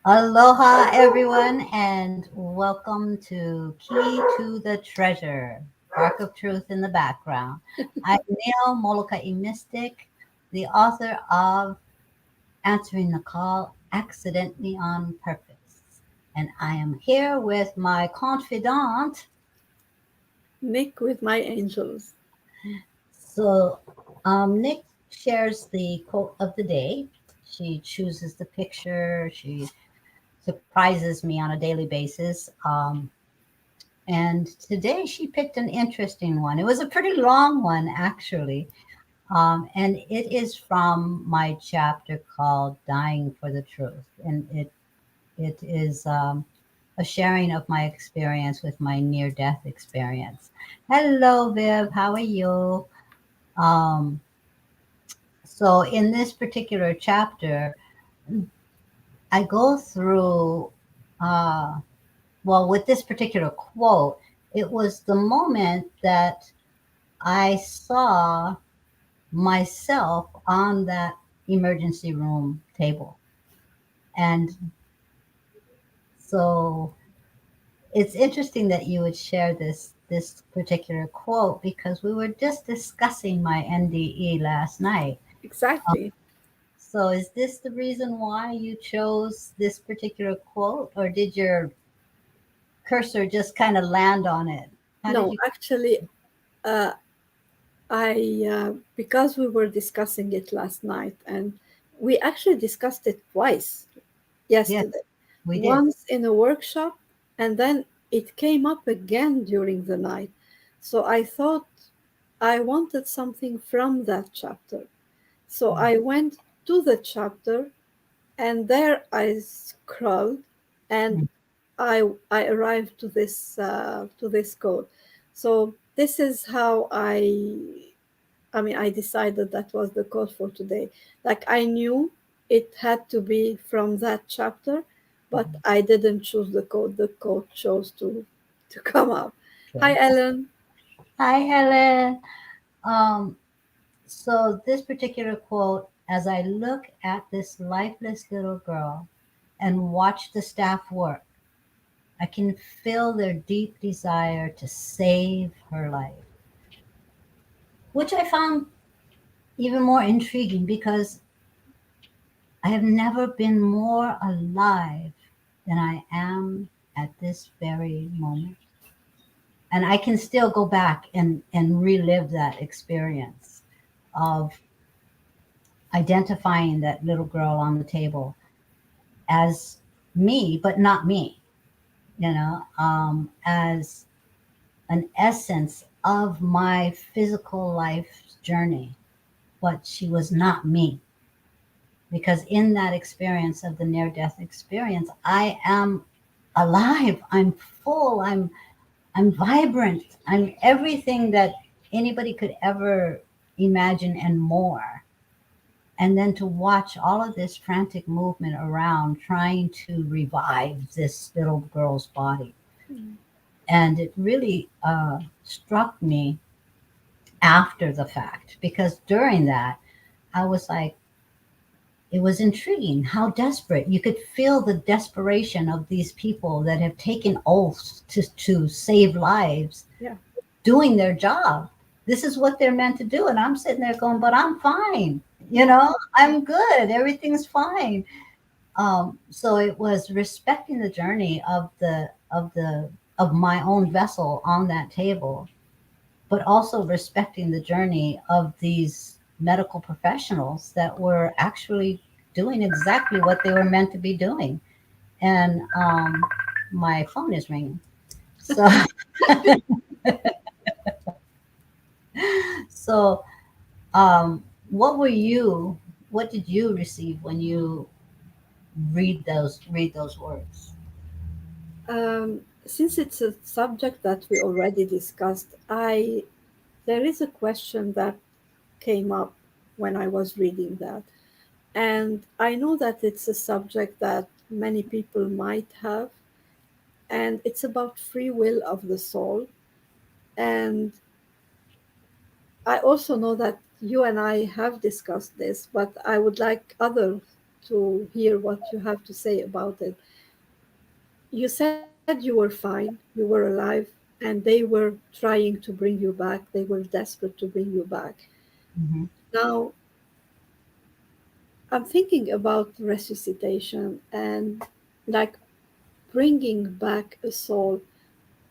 Aloha, everyone, and welcome to Key to the Treasure, Ark of Truth in the background. I'm Janeel Molokai Mystic, the author of Answering the Call Accidentally on Purpose. And I am here with my confidant. Nick with my angels. So, Nick shares the quote of the day. She chooses the picture. She surprises me on a daily basis. And today she picked an interesting one. It was a pretty long one, actually. And it is from my chapter called Dying for the Truth. And it is a sharing of my experience with my near death experience. Hello, Viv. How are you? Um, so, in this particular chapter, I go through, uh, well, with this particular quote, it was the moment that I saw myself on that emergency room table. And so it's interesting that you would share this particular quote because we were just discussing my NDE last night. Um, Exactly. so is this the reason why you chose this particular quote, or did your cursor just kind of land on it? How did No, you? actually, uh, because we were discussing it last night, and we actually discussed it twice Yes, yesterday. we did. Once in a workshop, and then it came up again during the night. So I thought I wanted something from that chapter. So Mm, I went to the chapter, and there I scrolled, and mm. I arrived to this code. So this is how I decided that was the code for today. Like I knew it had to be from that chapter, but I didn't choose the code. The code chose to come up. Hi Okay. Ellen. Hi, Helen. Um, so this particular quote, as I look at this lifeless little girl and watch the staff work, I can feel their deep desire to save her life, which I found even more intriguing because I have never been more alive than I am at this very moment. And I can still go back and relive that experience of identifying that little girl on the table as me, but not me, as an essence of my physical life's journey, but she was not me. Because in that experience of the near death experience, I am alive, I'm full, I'm vibrant, I'm everything that anybody could ever imagine and more. And then to watch all of this frantic movement around trying to revive this little girl's body. And it really struck me after the fact because during that, I was like, it was intriguing how desperate you could feel the desperation of these people that have taken oaths to save lives Yeah. doing their job. This is what they're meant to do. And I'm sitting there going, but I'm fine. Yeah. I'm good. Everything's fine. So it was respecting the journey of my own vessel on that table, but also respecting the journey of these medical professionals that were actually doing exactly what they were meant to be doing. And my phone is ringing. So, so what were you? What did you receive when you read those words? Since it's a subject that we already discussed, I there is a question that came up when I was reading that. And I know that it's a subject that many people might have, and it's about free will of the soul. And I also know that you and I have discussed this, but I would like others to hear what you have to say about it. You said you were fine, you were alive, and they were trying to bring you back. They were desperate to bring you back. Hmm. Now, I'm thinking about resuscitation and like bringing back a soul.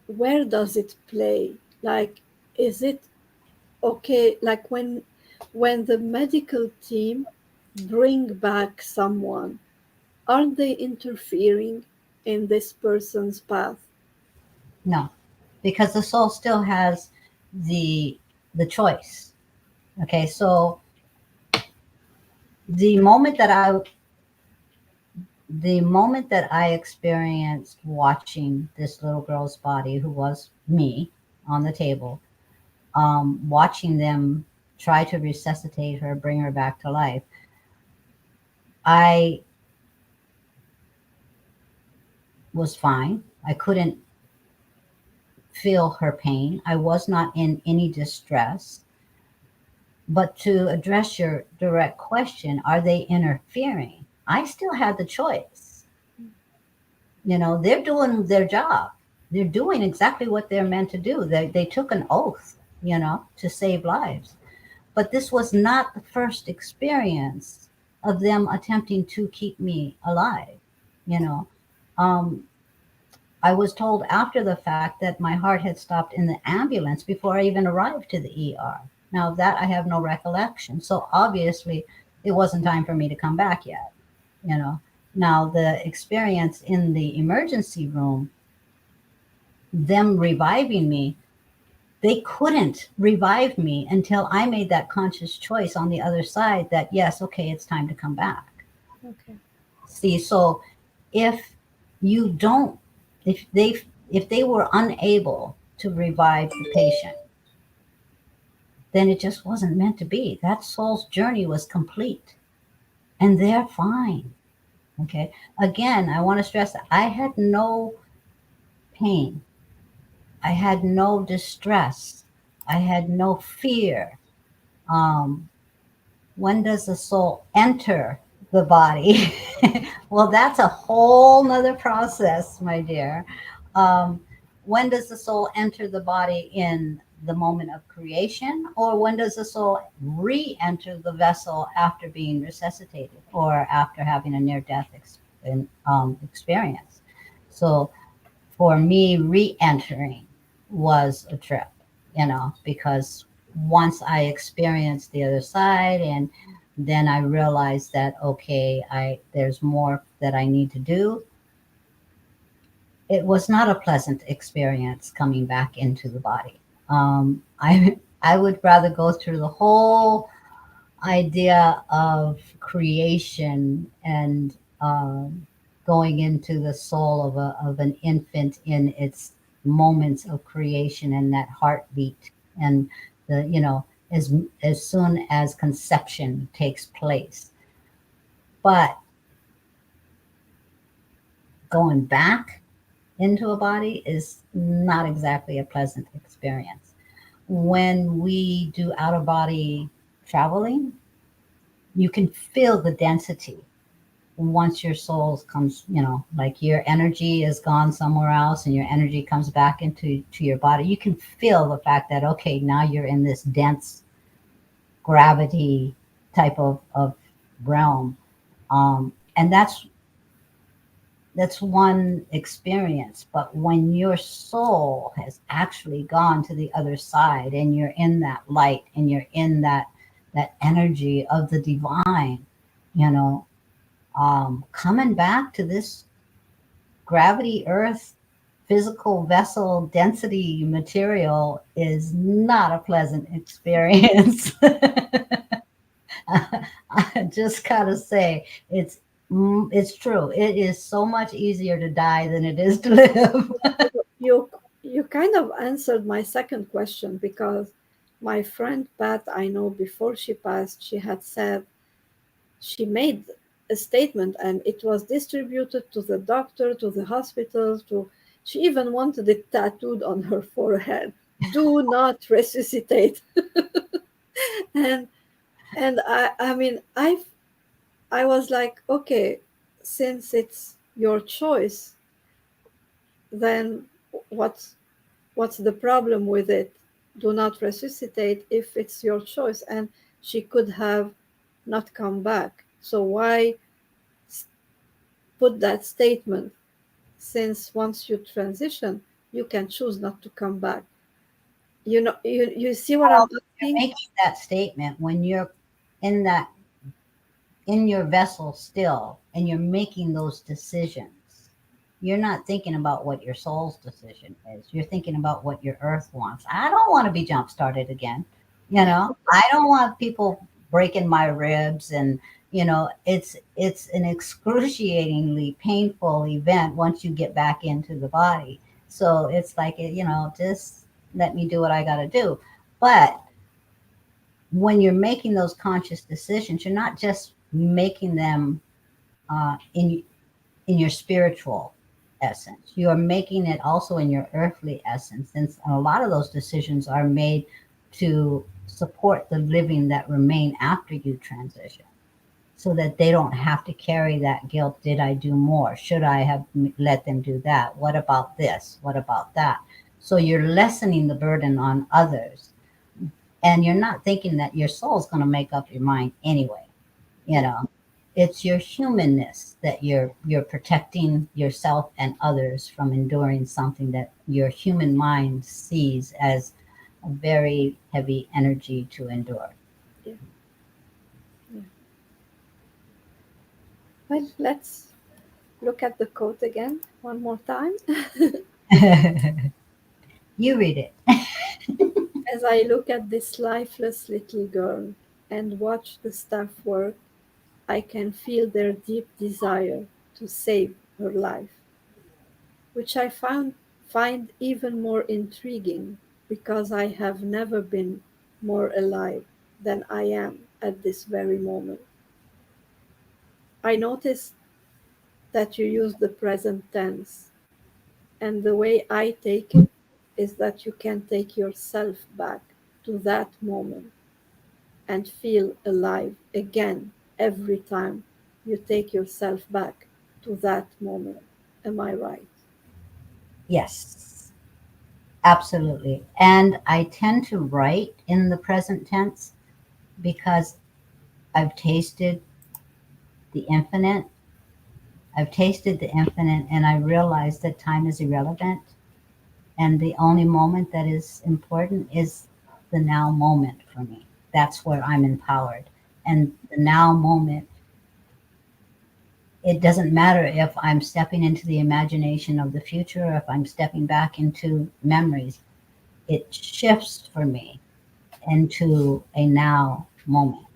Where does it play? Like, is it okay? Like when the medical team bring back someone, aren't they interfering in this person's path? No, because the soul still has the the choice. Okay, so the moment that I the moment that I experienced watching this little girl's body, who was me, on the table, watching them try to resuscitate her, bring her back to life, I was fine. I couldn't feel her pain. I was not in any distress. But to address your direct question, are they interfering? I still had the choice. They're doing their job. They're doing exactly what they're meant to do. They took an oath, to save lives. But this was not the first experience of them attempting to keep me alive. You know, um, I was told after the fact that my heart had stopped in the ambulance before I even arrived to the ER. Now, of that I have no recollection. So obviously, it wasn't time for me to come back yet. You know, now the experience in the emergency room, them reviving me, they couldn't revive me until I made that conscious choice on the other side that, yes, okay, it's time to come back. Okay. See, so if you don't, if they were unable to revive the patient, then it just wasn't meant to be. That soul's journey was complete, and they're fine. Okay. Again, I want to stress that I had no pain. I had no distress. I had no fear. Um, when does the soul enter the body? Well, that's a whole nother process, my dear. Um, when does the soul enter the body in the moment of creation, or when does the soul re-enter the vessel after being resuscitated or after having a near-death experience? So for me, re-entering was a trip, because once I experienced the other side, and then I realized that, okay, I there's more that I need to do. It was not a pleasant experience coming back into the body. I would rather go through the whole idea of creation and going into the soul of an infant in its moments of creation and that heartbeat, and the as soon as conception takes place. But going back into a body is not exactly a pleasant experience. When we do out of body traveling, you can feel the density once your soul comes, like your energy is gone somewhere else and your energy comes back to your body. You can feel the fact that, okay, now you're in this dense gravity type of realm. And that's one experience. But when your soul has actually gone to the other side and you're in that light and you're in that energy of the divine, you know coming back to this gravity earth physical vessel density material is not a pleasant experience. I just gotta say, it's true. It is so much easier to die than it is to live. You kind of answered my second question because my friend Pat, I know before she passed, she had said she made a statement and it was distributed to the doctor, to the hospital, to she even wanted it tattooed on her forehead. Do not resuscitate. and and I mean I was like, okay, since it's your choice, then what's what's the problem with it? Do not resuscitate if it's your choice. And she could have not come back. So why put that statement? Since once you transition, you can choose not to come back. You see what I'm Well, you're asking? making that statement when you're in that in your vessel still and you're making those decisions. You're not thinking about what your soul's decision is. You're thinking about what your earth wants. I don't want to be jump started again. I don't want people breaking my ribs, and it's an excruciatingly painful event once you get back into the body. So it's like, just let me do what I got to do. But when you're making those conscious decisions, you're not just making them in your spiritual essence. You are making it also in your earthly essence, and a lot of those decisions are made to support the living that remain after you transition, so that they don't have to carry that guilt. Did I do more? Should I have let them do that? What about this? What about that? So you're lessening the burden on others, and you're not thinking that your soul's going to make up your mind anyway. you Yeah, know it's your humanness that you're protecting yourself and others from enduring something that your human mind sees as a very heavy energy to endure. yeah, yeah. Well, let's look at the quote again one more time. You read it. As I look at this lifeless little girl and watch the staff work, I can feel their deep desire to save her life, which find even more intriguing because I have never been more alive than I am at this very moment. I noticed that you use the present tense, and the way I take it is that you can take yourself back to that moment and feel alive again every time you take yourself back to that moment. Am I right? Yes, absolutely. And I tend to write in the present tense because I've tasted the infinite. I've tasted the infinite, and I realize that time is irrelevant, and the only moment that is important is the now moment for me. That's where I'm empowered. And the now moment, it doesn't matter if I'm stepping into the imagination of the future or if I'm stepping back into memories. It shifts for me into a now moment.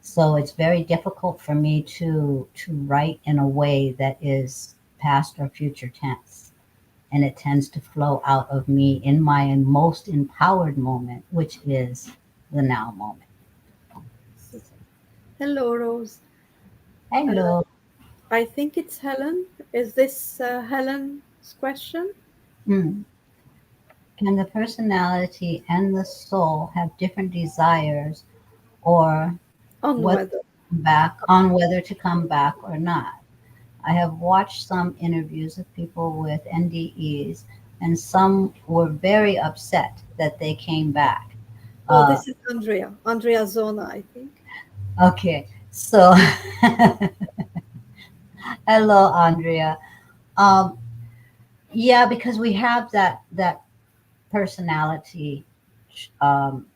So it's very difficult for me to write in a way that is past or future tense, and it tends to flow out of me in my most empowered moment, which is the now moment. Hello, Rose. Uh, Hello. I think it's Helen. Is this Helen's question? Hmm. Can the personality and the soul have different desires, or On whether whether. whether to come back or not? I have watched some interviews of people with NDEs, and some were very upset that they came back. Oh, Uh, this is Andrea. Andrea Zona, I think. okay, so hello, Andrea. Um, yeah, because we have that personality um,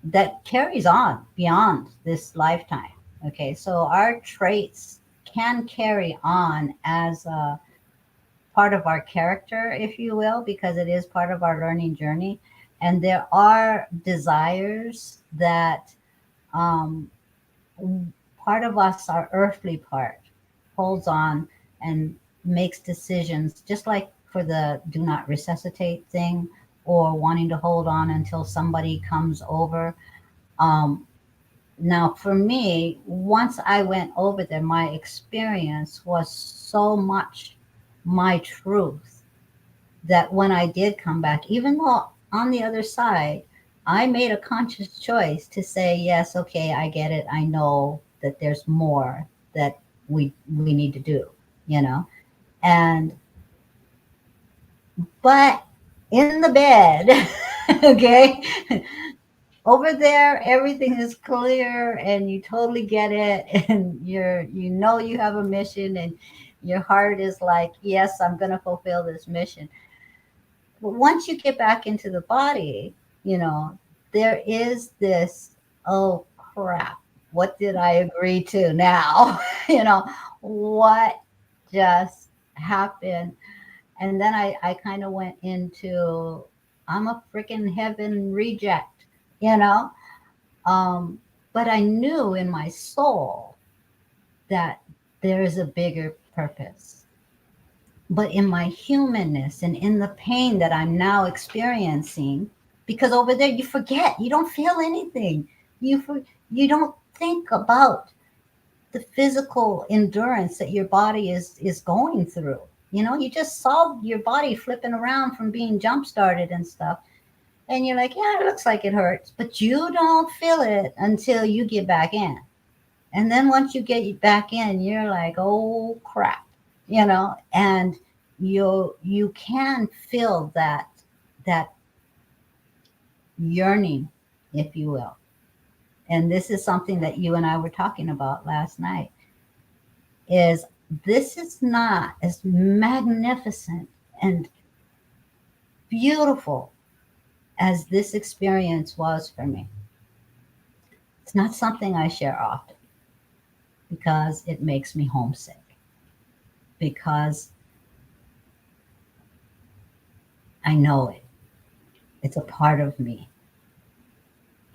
that carries on beyond this lifetime. Okay, so our traits can carry on as a part of our character, if you will, because it is part of our learning journey. And there are desires that um, part of us, our earthly part, holds on and makes decisions, just like for the do not resuscitate thing, or wanting to hold on until somebody comes over. Um, Now, for me, once I went over there, my experience was so much my truth that when I did come back, even though on the other side, I made a conscious choice to say, yes, okay, I get it. I know that there's more that we need to do, you know. And but in the bed, okay, over there everything is clear and you totally get it, and you know you have a mission, and your heart is like, yes, I'm going to fulfill this mission. But once you get back into the body, you know, there is this, oh crap, what did I agree to now? You know, what just happened? And then I kind of went into, I'm a freaking heaven reject, you know? Um, but I knew in my soul that there is a bigger purpose. But in my humanness and in the pain that I'm now experiencing, because over there you forget, you don't feel anything. You don't think about the physical endurance that your body is going through. You know, you just saw your body flipping around from being jump started and stuff. And you're like, yeah, it looks like it hurts, but you don't feel it until you get back in. And then once you get back in, you're like, oh crap, you know, and you can feel that yearning, if you will. And this is something that you and I were talking about last night, is this is not as magnificent and beautiful as this experience was for me. It's not something I share often because it makes me homesick, because I know it. It's a part of me.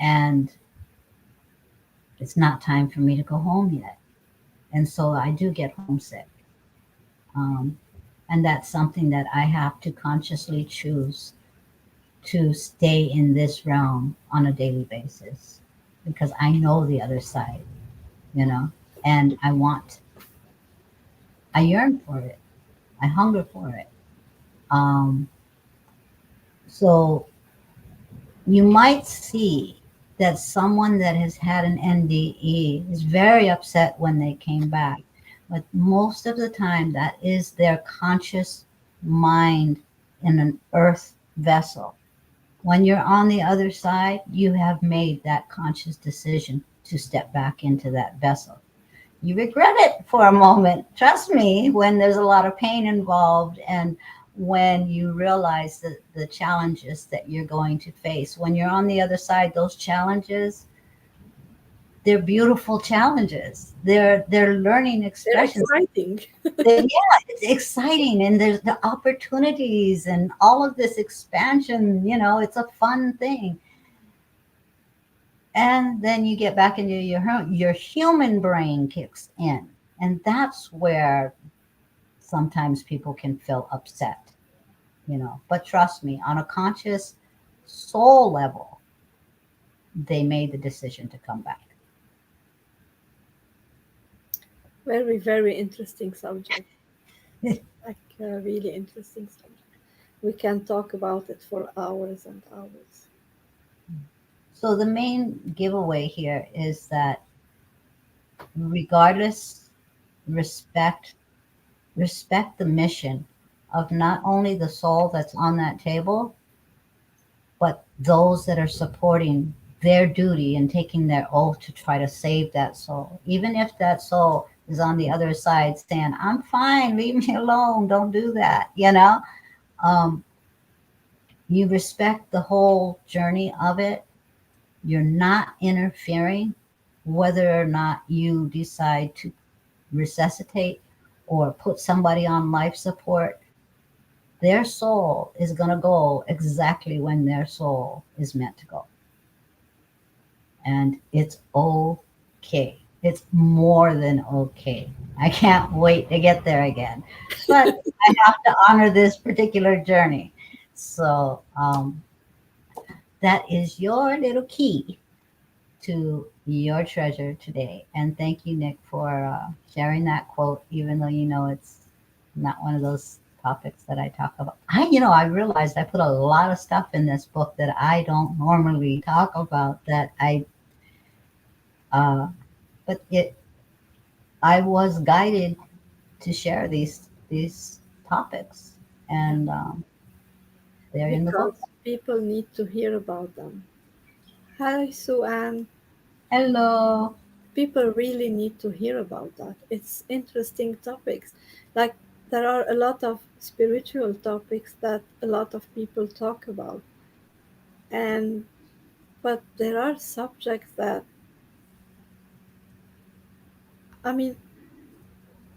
And it's not time for me to go home yet. And so I do get homesick. Um, and that's something that I have to consciously choose to stay in this realm on a daily basis, because I know the other side, you know, and I yearn for it. I hunger for it. Um, so you might see that someone that has had an NDE is very upset when they came back. But most of the time, that is their conscious mind in an earth vessel. When you're on the other side, you have made that conscious decision to step back into that vessel. You regret it for a moment. Trust me, when there's a lot of pain involved and when you realize the challenges that you're going to face. When you're on the other side, those challenges, they're beautiful challenges. They're learning They're expressions. exciting. Yeah, it's exciting, and there's the opportunities and all of this expansion, you know, it's a fun thing. And then you get back into your human brain kicks in, and that's where sometimes people can feel upset, you know. But trust me, on a conscious soul level, they made the decision to come back. Very, very interesting subject. Like a really interesting subject. We can talk about it for hours and hours. So the main giveaway here is that regardless, respect respect the mission of not only the soul that's on that table, but those that are supporting their duty and taking their oath to try to save that soul. Even if that soul is on the other side saying, I'm fine, leave me alone, don't do that, you know? Um, you respect the whole journey of it. You're not interfering whether or not you decide to resuscitate or put somebody on life support. Their soul is going to go exactly when their soul is meant to go. And it's okay. It's more than okay. I can't wait to get there again. But I have to honor this particular journey. So that is your little key to your treasure today. And thank you, Nick, for sharing that quote, even though you know it's not one of those topics that I talk about. I realized I put a lot of stuff in this book that I don't normally talk about, that uh, but I was guided to share these topics, Yeah, and they're in the book. because people need to hear about them. Hi, Sue Ann. Hello. People really need to hear about that. It's interesting topics. Like there are a lot of spiritual topics that a lot of people talk about, and but there are subjects that I mean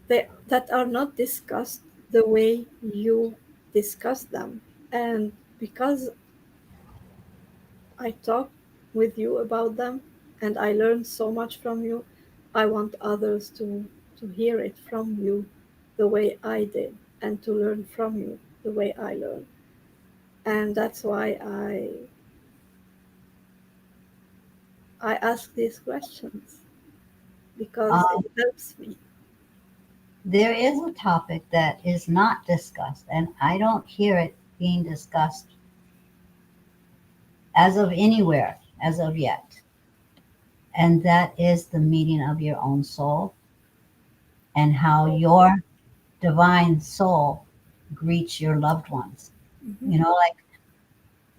that are not discussed the way you discuss them. And because I talk with you about them and I learn so much from you, I want others to hear it from you the way I did and to learn from you the way I learned. And that's why I ask these questions because it Um, helps me. there is a topic that is not discussed, and I don't hear it being discussed as of anywhere as of yet, and that is the meeting of your own soul and how your divine soul greets your loved ones. Mhm. You know, like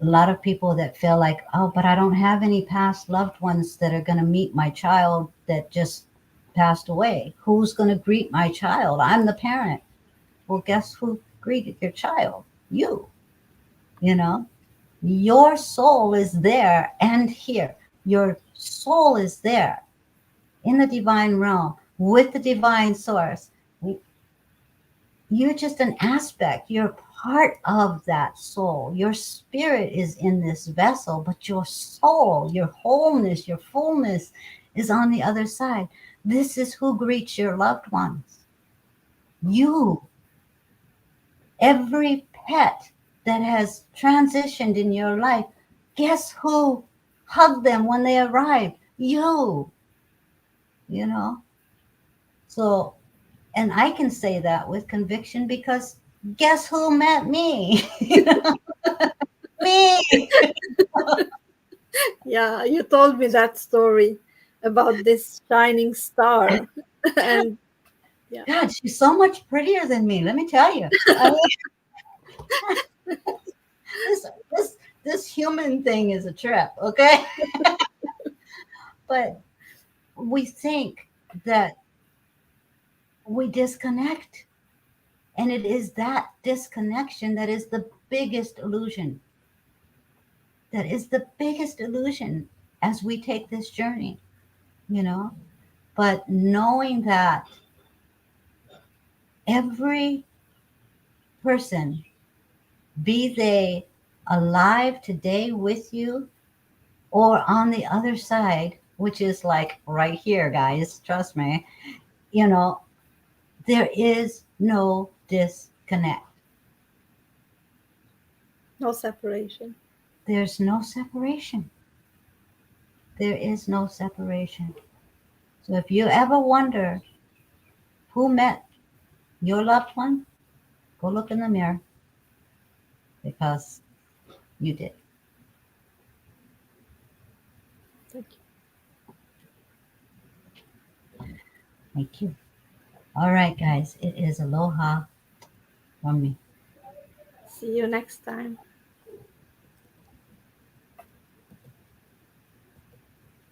a lot of people that feel like, oh, but I don't have any past loved ones that are going to meet my child that just passed away. Who's going to greet my child? I'm the parent. Well, guess who greeted your child? You. You know, your soul is there and here. Your soul is there in the divine realm with the divine source. You're just an aspect. You're part of that soul. Your spirit is in this vessel, but your soul, your wholeness, your fullness is on the other side. This is who greets your loved ones. You, every pet that has transitioned in your life, guess who hugged them when they arrived? You know? So, and I can say that with conviction because guess who met me? Me. Yeah, you told me that story about this shining star. And yeah, God, she's so much prettier than me. Let me tell you. I mean, this this this human thing is a trip, okay? But we think that we disconnect, and it is that disconnection that is the biggest illusion. That is the biggest illusion as we take this journey, you know? But knowing that every person, be they alive today with you or on the other side, which is like right here, guys, trust me, you know, there is no disconnect. no separation. There's no separation. There is no separation. So if you ever wonder who met your loved one, go look in the mirror because you did. Thank you. Thank you. All right, guys, it is aloha from me. See you next time.